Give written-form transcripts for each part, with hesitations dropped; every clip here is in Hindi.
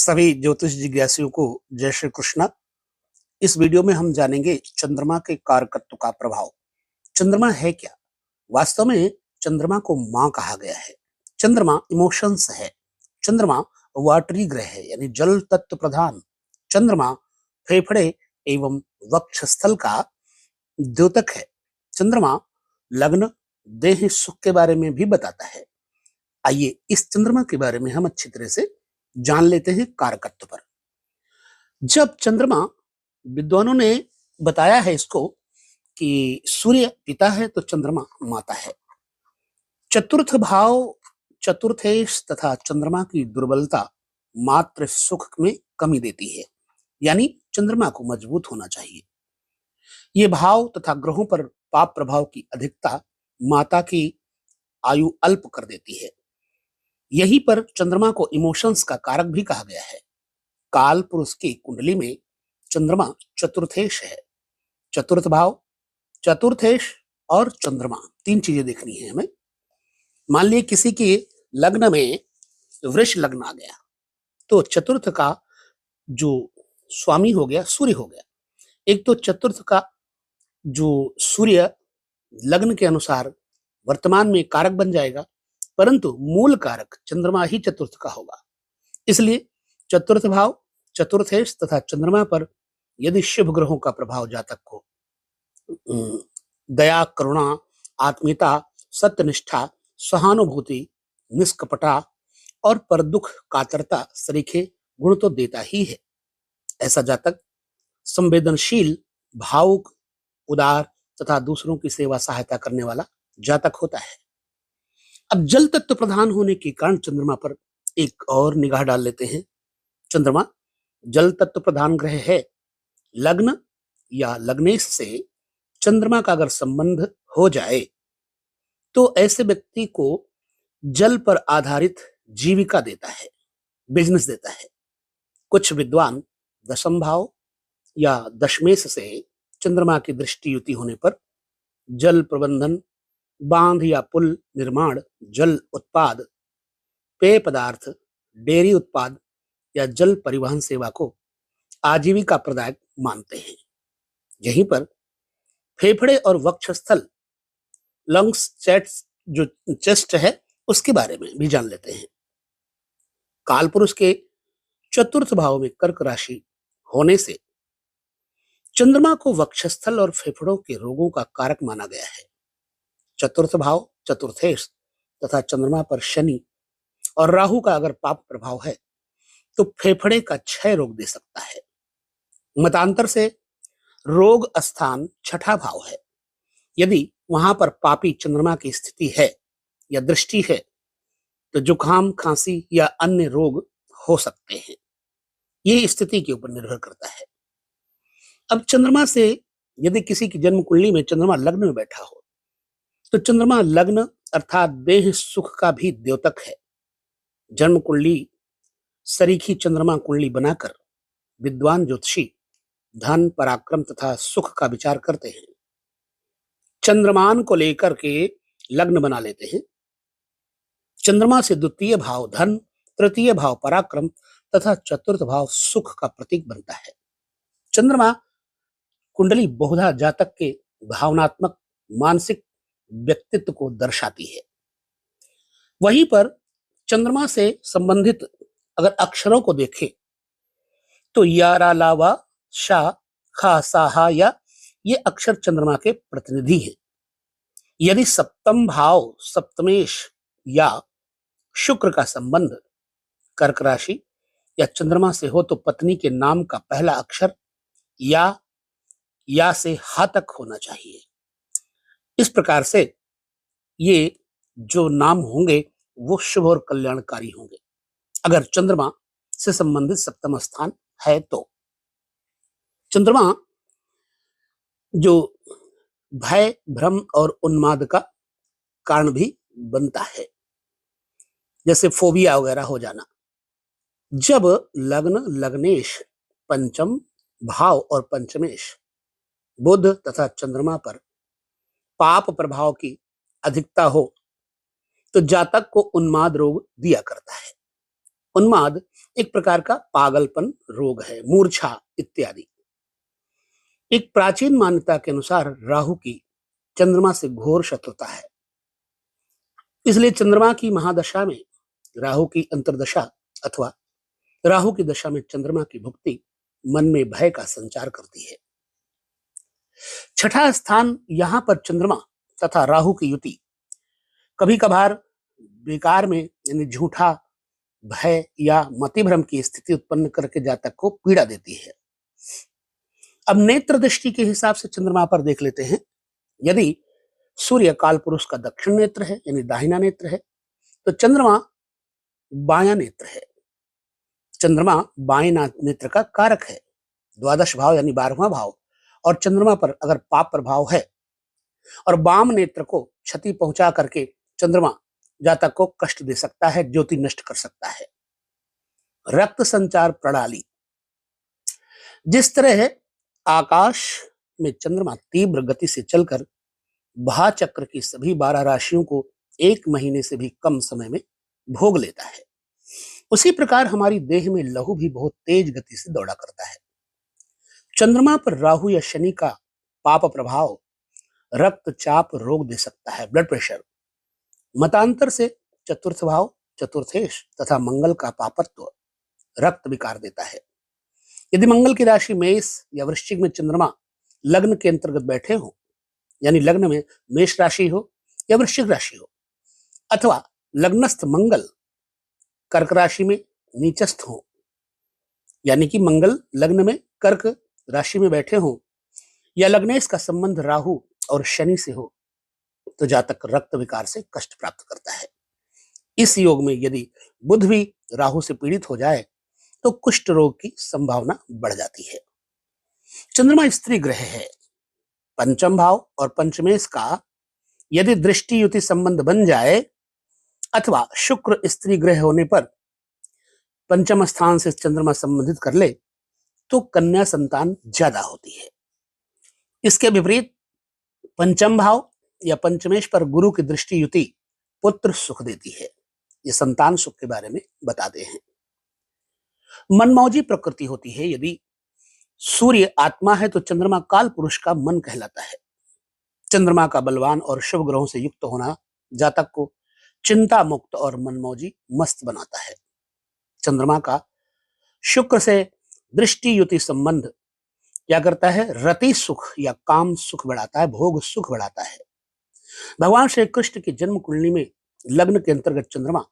सभी ज्योतिष जिज्ञासुओं को जय श्री कृष्ण। इस वीडियो में हम जानेंगे चंद्रमा के कारकत्व का प्रभाव। चंद्रमा है क्या? वास्तव में चंद्रमा को मां कहा गया है। चंद्रमा इमोशंस है। चंद्रमा वाटरी ग्रह है, यानी जल तत्व प्रधान। चंद्रमा फेफड़े एवं वक्षस्थल का द्योतक है। चंद्रमा लग्न, देह सुख के बारे में भी बताता है। आइए इस चंद्रमा के बारे में हम अच्छी तरह से जान लेते हैं कारकत्व पर। जब चंद्रमा, विद्वानों ने बताया है इसको कि सूर्य पिता है तो चंद्रमा माता है। चतुर्थ भाव चतुर्थेश तथा चंद्रमा की दुर्बलता मात्र सुख में कमी देती है, यानी चंद्रमा को मजबूत होना चाहिए। ये भाव तथा ग्रहों पर पाप प्रभाव की अधिकता माता की आयु अल्प कर देती है। यहीं पर चंद्रमा को इमोशंस का कारक भी कहा गया है। काल पुरुष की कुंडली में चंद्रमा चतुर्थेश है। चतुर्थ भाव, चतुर्थेश और चंद्रमा, तीन चीजें देखनी है हमें। मान लीजिए किसी के लग्न में वृष लग्न आ गया तो चतुर्थ का जो स्वामी हो गया सूर्य हो गया। एक तो चतुर्थ का जो सूर्य लग्न के अनुसार वर्तमान में कारक बन जाएगा, परंतु मूल कारक चंद्रमा ही चतुर्थ का होगा। इसलिए चतुर्थ भाव, चतुर्थेश तथा चंद्रमा पर यदि शुभ ग्रहों का प्रभाव जातक को दया, करुणा, आत्मीयता, सत्यनिष्ठा, सहानुभूति, निष्कपटा और पर दुख कातरता सरीखे गुण तो देता ही है। ऐसा जातक संवेदनशील, भावुक, उदार तथा दूसरों की सेवा सहायता करने वाला जातक होता है। अब जल तत्व प्रधान होने के कारण चंद्रमा पर एक और निगाह डाल लेते हैं। चंद्रमा जल तत्व प्रधान ग्रह है। लग्न या लग्नेश से चंद्रमा का अगर संबंध हो जाए तो ऐसे व्यक्ति को जल पर आधारित जीविका देता है, बिजनेस देता है। कुछ विद्वान दशम भाव या दशमेश से चंद्रमा की दृष्टि युति होने पर जल प्रबंधन, बांध या पुल निर्माण, जल उत्पाद, पेय पदार्थ, डेयरी उत्पाद या जल परिवहन सेवा को आजीविका प्रदायक मानते हैं। यहीं पर फेफड़े और वक्षस्थल, लंग्स, जो चेस्ट है, उसके बारे में भी जान लेते हैं। कालपुरुष के चतुर्थ भाव में कर्क राशि होने से चंद्रमा को वक्षस्थल और फेफड़ों के रोगों का कारक माना गया है। चतुर्थ भाव, चतुर्थेश तथा चंद्रमा पर शनि और राहु का अगर पाप प्रभाव है तो फेफड़े का क्षय रोग दे सकता है। मतांतर से रोग स्थान छठा भाव है। यदि वहां पर पापी चंद्रमा की स्थिति है या दृष्टि है तो जुकाम, खांसी या अन्य रोग हो सकते हैं। ये स्थिति के ऊपर निर्भर करता है। अब चंद्रमा से यदि किसी की जन्म कुंडली में चंद्रमा लग्न में बैठा हो तो चंद्रमा लग्न अर्थात देह सुख का भी द्योतक है। जन्म कुंडली सरीखी चंद्रमा कुंडली बनाकर विद्वान ज्योतिषी धन, पराक्रम तथा सुख का विचार करते हैं। चंद्रमान को लेकर के लग्न बना लेते हैं। चंद्रमा से द्वितीय भाव धन, तृतीय भाव पराक्रम तथा चतुर्थ भाव सुख का प्रतीक बनता है। चंद्रमा कुंडली बहुधा जातक के भावनात्मक, मानसिक व्यक्तित्व को दर्शाती है। वहीं पर चंद्रमा से संबंधित अगर अक्षरों को देखें तो या, रा, ला, वा, शा, खा, सा, हा या ये अक्षर चंद्रमा के प्रतिनिधि हैं। यदि सप्तम भाव सप्तमेश या शुक्र का संबंध कर्क राशि या चंद्रमा से हो तो पत्नी के नाम का पहला अक्षर या से हा तक होना चाहिए। इस प्रकार से ये जो नाम होंगे वो शुभ और कल्याणकारी होंगे अगर चंद्रमा से संबंधित सप्तम स्थान है तो। चंद्रमा जो भय, भ्रम और उन्माद का कारण भी बनता है, जैसे फोबिया वगैरह हो जाना। जब लग्न, लग्नेश, पंचम भाव और पंचमेश बुध तथा चंद्रमा पर पाप प्रभाव की अधिकता हो तो जातक को उन्माद रोग दिया करता है। उन्माद एक प्रकार का पागलपन रोग है, मूर्छा इत्यादि। एक प्राचीन मान्यता के अनुसार राहु की चंद्रमा से घोर शत्रुता है, इसलिए चंद्रमा की महादशा में राहु की अंतर्दशा अथवा राहु की दशा में चंद्रमा की भुक्ति मन में भय का संचार करती है। छठा स्थान, यहां पर चंद्रमा तथा राहु की युति कभी कभार बेकार में यानी झूठा भय या मतिभ्रम की स्थिति उत्पन्न करके जातक को पीड़ा देती है। अब नेत्र दृष्टि के हिसाब से चंद्रमा पर देख लेते हैं। यदि सूर्य काल पुरुष का दक्षिण नेत्र है यानी दाहिना नेत्र है, तो चंद्रमा बायां नेत्र है। चंद्रमा बाएं नेत्र का कारक है, द्वादश भाव यानी 12वां भाव, और चंद्रमा पर अगर पाप प्रभाव है और वाम नेत्र को क्षति पहुंचा करके चंद्रमा जातक को कष्ट दे सकता है, ज्योति नष्ट कर सकता है। रक्त संचार प्रणाली, जिस तरह है आकाश में चंद्रमा तीव्र गति से चलकर भाचक्र की सभी 12 राशियों को 1 महीने से भी कम समय में भोग लेता है, उसी प्रकार हमारी देह में लहू भी बहुत तेज गति से दौड़ा करता है। चंद्रमा पर राहु या शनि का पाप प्रभाव रक्तचाप रोग दे सकता है, ब्लड प्रेशर। मतांतर से चतुर्थ भाव, चतुर्थेश तथा मंगल का पापत्व रक्त विकार देता है। यदि मंगल की राशि मेष या वृश्चिक में चंद्रमा लग्न के अंतर्गत बैठे हो, यानी लग्न में मेष राशि हो या वृश्चिक राशि हो, अथवा लग्नस्थ मंगल कर्क राशि में नीचस्थ हो, यानी कि मंगल लग्न में कर्क राशि में बैठे हो, या लग्नेश का संबंध राहु और शनि से हो, तो जातक रक्त विकार से कष्ट प्राप्त करता है। इस योग में यदि बुध भी राहु से पीड़ित हो जाए तो कुष्ठ रोग की संभावना बढ़ जाती है। चंद्रमा स्त्री ग्रह है। पंचम भाव और पंचमेश का यदि दृष्टि युति संबंध बन जाए अथवा शुक्र स्त्री ग्रह होने पर पंचम स्थान से चंद्रमा संबंधित कर ले तो कन्या संतान ज्यादा होती है। इसके विपरीत पंचम भाव या पंचमेश पर गुरु की दृष्टि युति पुत्र सुख देती है। ये संतान सुख के बारे में बताते हैं। मनमौजी प्रकृति होती है। यदि सूर्य आत्मा है तो चंद्रमा काल पुरुष का मन कहलाता है। चंद्रमा का बलवान और शुभ ग्रहों से युक्त होना जातक को चिंता मुक्त और मनमौजी मस्त बनाता है। चंद्रमा का शुक्र से दृष्टि युति संबंध क्या करता है? रति सुख या काम सुख बढ़ाता है, भोग सुख बढ़ाता है। भगवान श्री कृष्ण की जन्म कुंडली में लग्न के अंतर्गत चंद्रमा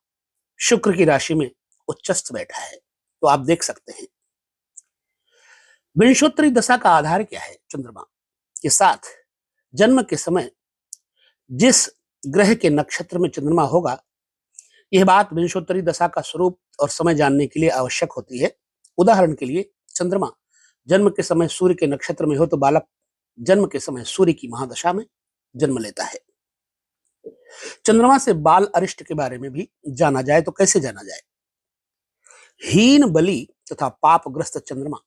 शुक्र की राशि में उच्चस्थ बैठा है, तो आप देख सकते हैं। विंशोत्तरी दशा का आधार क्या है? चंद्रमा के साथ जन्म के समय जिस ग्रह के नक्षत्र में चंद्रमा होगा, यह बात विंशोत्तरी दशा का स्वरूप और समय जानने के लिए आवश्यक होती है। उदाहरण के लिए चंद्रमा जन्म के समय सूर्य के नक्षत्र में हो तो बालक जन्म के समय सूर्य की महादशा में जन्म लेता है। चंद्रमा से बाल अरिष्ट के बारे में भी जाना जाए तो कैसे जाना जाए? हीन बलि तथा पापग्रस्त चंद्रमा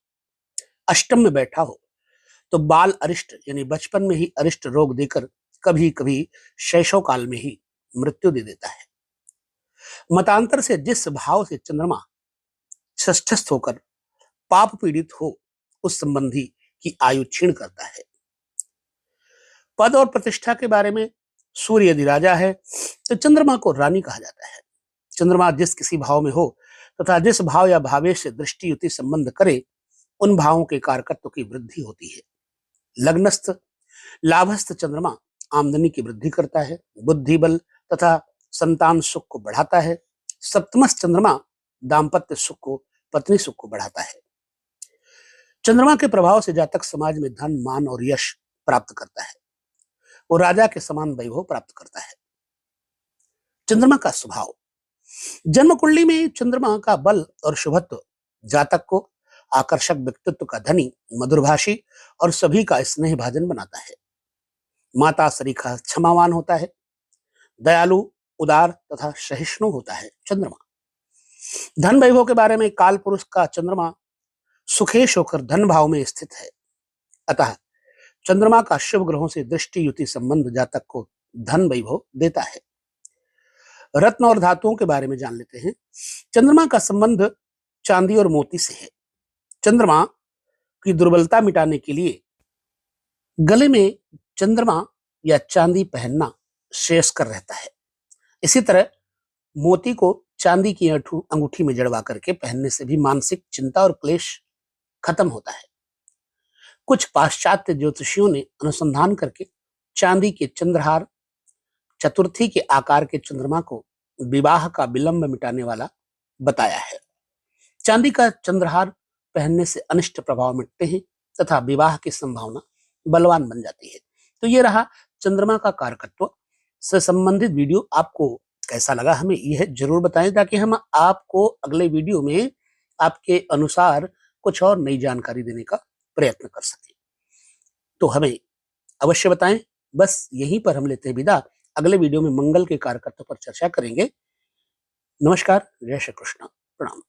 अष्टम में बैठा हो तो बाल अरिष्ट यानी बचपन में ही अरिष्ट रोग देकर कभी कभी शैशव काल में ही मृत्यु दे देता है। मतांतर से जिस भाव से चंद्रमा षष्ठस्थ होकर पाप पीड़ित हो उस संबंधी की आयु क्षीण करता है। पद और प्रतिष्ठा के बारे में सूर्य यदि राजा है तो चंद्रमा को रानी कहा जाता है। चंद्रमा जिस किसी भाव में हो तथा जिस भाव या भावेश से दृष्टि युति संबंध करे उन भावों के कारकत्व की वृद्धि होती है। लग्नस्थ लाभस्थ चंद्रमा आमदनी की वृद्धि करता है, बुद्धि बल तथा संतान सुख को बढ़ाता है। सप्तमस्थ चंद्रमा दाम्पत्य सुख को, पत्नी सुख को बढ़ाता है। चंद्रमा के प्रभाव से जातक समाज में धन, मान और यश प्राप्त करता है। वो राजा के समान वैभव प्राप्त करता है। चंद्रमा का स्वभाव, जन्म कुंडली में चंद्रमा का बल और शुभत्व जातक को आकर्षक व्यक्तित्व का धनी, मधुरभाषी और सभी का स्नेह भाजन बनाता है। माता सरीखा क्षमावान होता है, दयालु, उदार तथा सहिष्णु होता है। चंद्रमा धन वैभव के बारे में काल पुरुष का चंद्रमा सुखेश होकर धन भाव में स्थित है। अतः चंद्रमा का शुभ ग्रहों से दृष्टि युति संबंध जातक को धन वैभव देता है। रत्न और धातुओं के बारे में जान लेते हैं। चंद्रमा का संबंध चांदी और मोती से है। चंद्रमा की दुर्बलता मिटाने के लिए गले में चंद्रमा या चांदी पहनना श्रेयस्कर रहता है। इसी तरह मोती को चांदी की अंगूठी में जड़वा करके पहनने से भी मानसिक चिंता और क्लेश खत्म होता है। कुछ पाश्चात्य ज्योतिषियों ने अनुसंधान करके चांदी के चंद्रहार, चतुर्थी के आकार के चंद्रमा को विवाह का विलंब मिटाने वाला बताया है। चांदी का चंद्रहार पहनने से अनिष्ट प्रभाव मिटते हैं तथा विवाह की संभावना बलवान बन जाती है। तो ये रहा चंद्रमा का कारकत्व से संबंधित वीडियो। आपको कैसा लगा हमें यह जरूर बताएं, ताकि हम आपको अगले वीडियो में आपके अनुसार कुछ और नई जानकारी देने का प्रयत्न कर सकें। तो हमें अवश्य बताएं। बस यहीं पर हम लेते हैं विदा। अगले वीडियो में मंगल के कारकत्व पर चर्चा करेंगे। नमस्कार, जय श्री कृष्ण, प्रणाम।